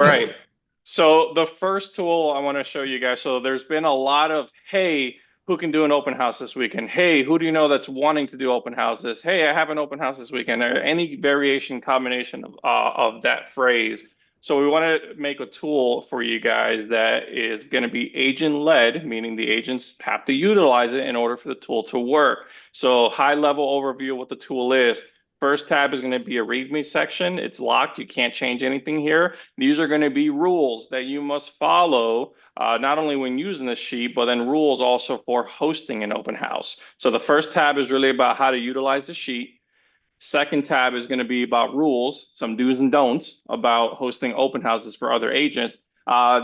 All right. So the first tool I want to show you guys. So there's been a lot of, hey, who can do an open house this weekend? Hey, who do you know that's wanting to do open houses? Hey, I have an open house this weekend. Or any variation combination of that phrase. So we want to make a tool for you guys that is going to be agent led, meaning the agents have to utilize it in order for the tool to work. So high level overview of what the tool is. First tab is going to be a README section. It's locked. You can't change anything here. These are going to be rules that you must follow, not only when using the sheet, but then rules also for hosting an open house. So the first tab is really about how to utilize the sheet. Second tab is going to be about rules, some do's and don'ts about hosting open houses for other agents.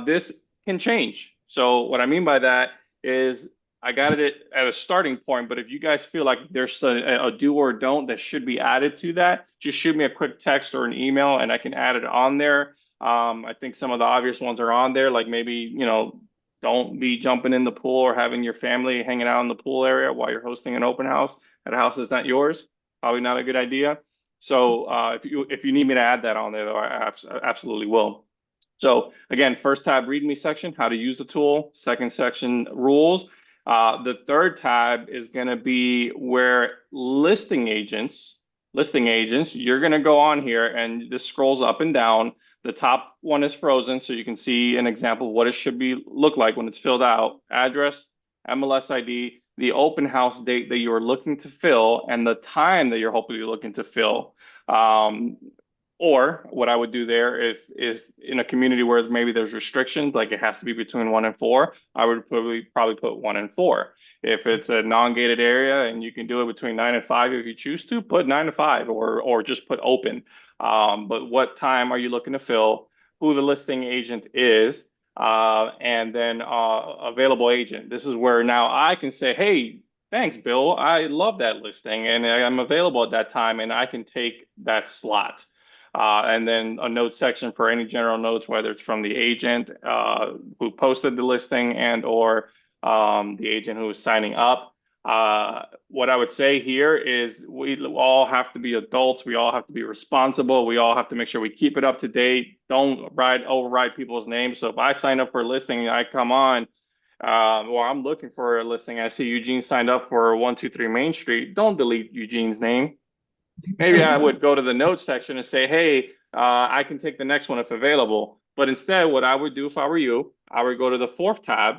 This can change. So what I mean by that is I got it at a starting point, but if you guys feel like there's a do or don't that should be added to that, just shoot me a quick text or an email and I can add it on there. I think some of the obvious ones are on there, like maybe, don't be jumping in the pool or having your family hanging out in the pool area while you're hosting an open house at a house that's not yours. Probably not a good idea. So if you need me to add that on there, though, I absolutely will. So again, first tab, README section, how to use the tool. Second section, rules. The third tab is going to be where listing agents, you're going to go on here and this scrolls up and down. The top one is frozen, so you can see an example of what it should be look like when it's filled out. Address, MLS ID, the open house date that you're looking to fill, and the time that you're hopefully looking to fill. Or what I would do there if is in a community where maybe there's restrictions, like it has to be between 1 and 4, I would probably put 1 and 4. If it's a non-gated area and you can do it between 9 and 5 if you choose to, put 9 to 5 or just put open. But what time are you looking to fill? Who the listing agent is, and then available agent. This is where now I can say, hey, thanks, Bill. I love that listing and I'm available at that time and I can take that slot. And then a note section for any general notes, whether it's from the agent who posted the listing and or the agent who is signing up. What I would say here is we all have to be adults. We all have to be responsible. We all have to make sure we keep it up to date. Don't override people's names. So if I sign up for a listing, I come on, or I'm looking for a listing. I see Eugene signed up for 123 Main Street. Don't delete Eugene's name. Maybe I would go to the notes section and say, hey, I can take the next one if available. But instead, what I would do if I were you, I would go to the fourth tab.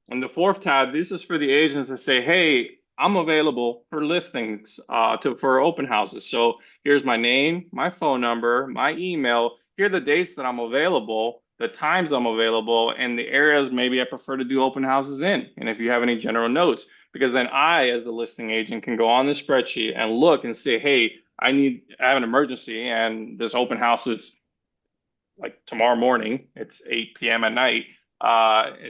And the fourth tab, this is for the agents to say, hey, I'm available for listings for open houses. So here's my name, my phone number, my email. Here are the dates that I'm available, the times I'm available, and the areas maybe I prefer to do open houses in. And if you have any general notes, because then I, as the listing agent, can go on the spreadsheet and look and say, hey, I have an emergency and this open house is like tomorrow morning. It's 8 p.m. at night.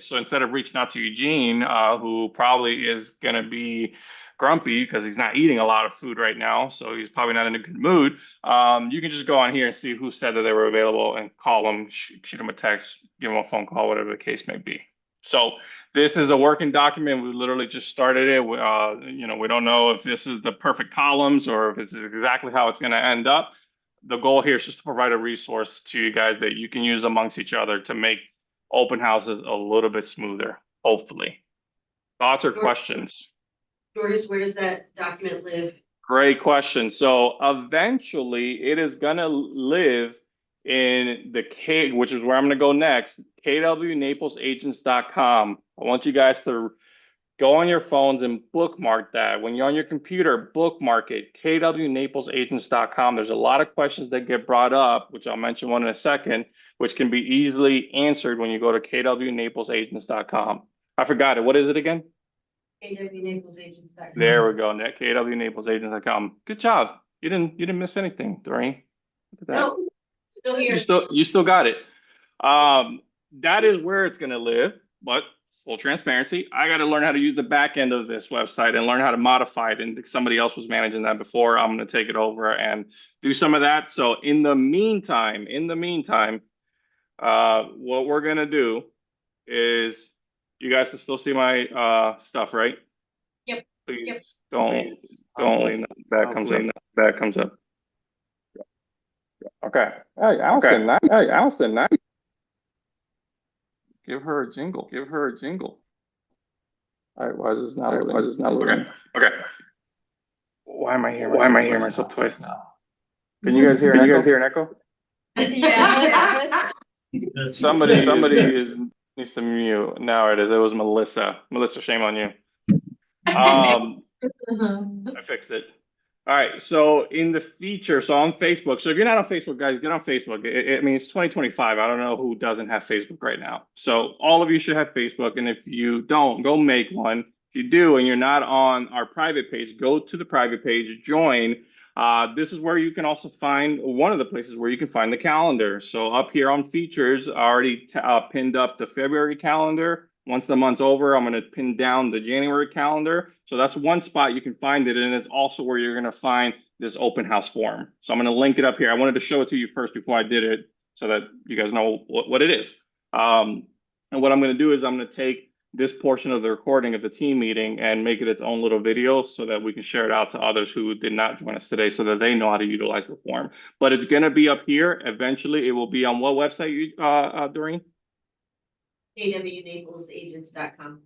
So instead of reaching out to Eugene, who probably is going to be grumpy because he's not eating a lot of food right now, so he's probably not in a good mood, you can just go on here and see who said that they were available and call them, shoot them a text, give them a phone call, whatever the case may be. So this is a working document. We literally just started it. We don't know if this is the perfect columns or if it's exactly how it's going to end up. The goal here is just to provide a resource to you guys that you can use amongst each other to make open houses a little bit smoother, hopefully. Thoughts or questions? Georges, where does that document live? Great question. So eventually it is going to live in the K, which is where I'm going to go next, kwnaplesagents.com. I want you guys to go on your phones and bookmark that. When you're on your computer, bookmark it, kwnaplesagents.com. There's a lot of questions that get brought up, which I'll mention one in a second, which can be easily answered when you go to kwnaplesagents.com. I forgot it. What is it again? kwnaplesagents.com. There we go. kwnaplesagents.com. Good job. You didn't miss anything, Doreen. Look at that. No, still here. You still got it. That is where it's going to live, but full transparency, I got to learn how to use the back end of this website and learn how to modify it. And somebody else was managing that before. I'm going to take it over and do some of that. So in the meantime, what we're going to do is you guys can still see my stuff, right? Yep. Please Yep. don't that comes up. Okay. Hey, Allison, nice. Hey, Allison, nice. Give her a jingle. Give her a jingle. All right, why is this not loading? Why is this not loading? Okay. Why am I hearing Why am myself I hearing twice myself now? twice now? Can you guys hear an Can you echo? guys hear an echo? Yeah. Somebody Somebody needs to mute. Now it is. It was Melissa. Melissa, shame on you. I fixed it. All right. So in the feature, so on Facebook. So if you're not on Facebook, guys, get on Facebook. I mean, it's 2025. I don't know who doesn't have Facebook right now. So all of you should have Facebook. And if you don't, go make one. If you do and you're not on our private page, go to the private page, join. This is where you can also find one of the places where you can find the calendar. So up here on features, I already pinned up the February calendar. Once the month's over, I'm going to pin down the January calendar. So that's one spot you can find it. And it's also where you're going to find this open house form. So I'm going to link it up here. I wanted to show it to you first before I did it so that you guys know what it is. And what I'm going to do is I'm going to take this portion of the recording of the team meeting and make it its own little video so that we can share it out to others who did not join us today so that they know how to utilize the form. But it's going to be up here. Eventually, it will be on what website, Doreen? KWNaplesAgents.com.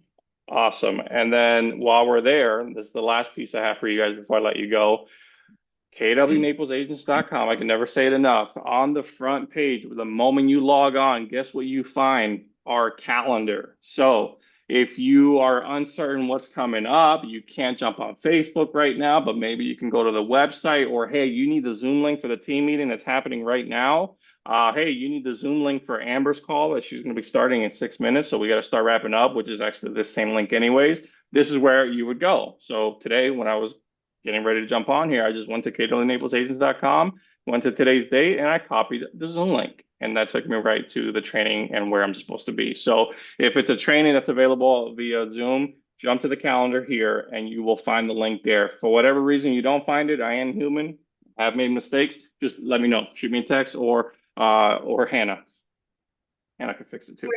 Awesome. And then while we're there, this is the last piece I have for you guys before I let you go. KWNaplesAgents.com. I can never say it enough. On the front page, the moment you log on, guess what you find? Our calendar. So if you are uncertain what's coming up, you can't jump on Facebook right now, but maybe you can go to the website, or hey, you need the Zoom link for the team meeting that's happening right now. Hey, you need the Zoom link for Amber's call that she's going to be starting in 6 minutes. So we got to start wrapping up, which is actually the same link anyways. This is where you would go. So today when I was getting ready to jump on here, I just went to KWNaplesAgents.com, went to today's date, and I copied the Zoom link. And that took me right to the training and where I'm supposed to be. So if it's a training that's available via Zoom, jump to the calendar here and you will find the link there. For whatever reason you don't find it, I am human. I've made mistakes. Just let me know. Shoot me a text or Hannah. Hannah can fix it too.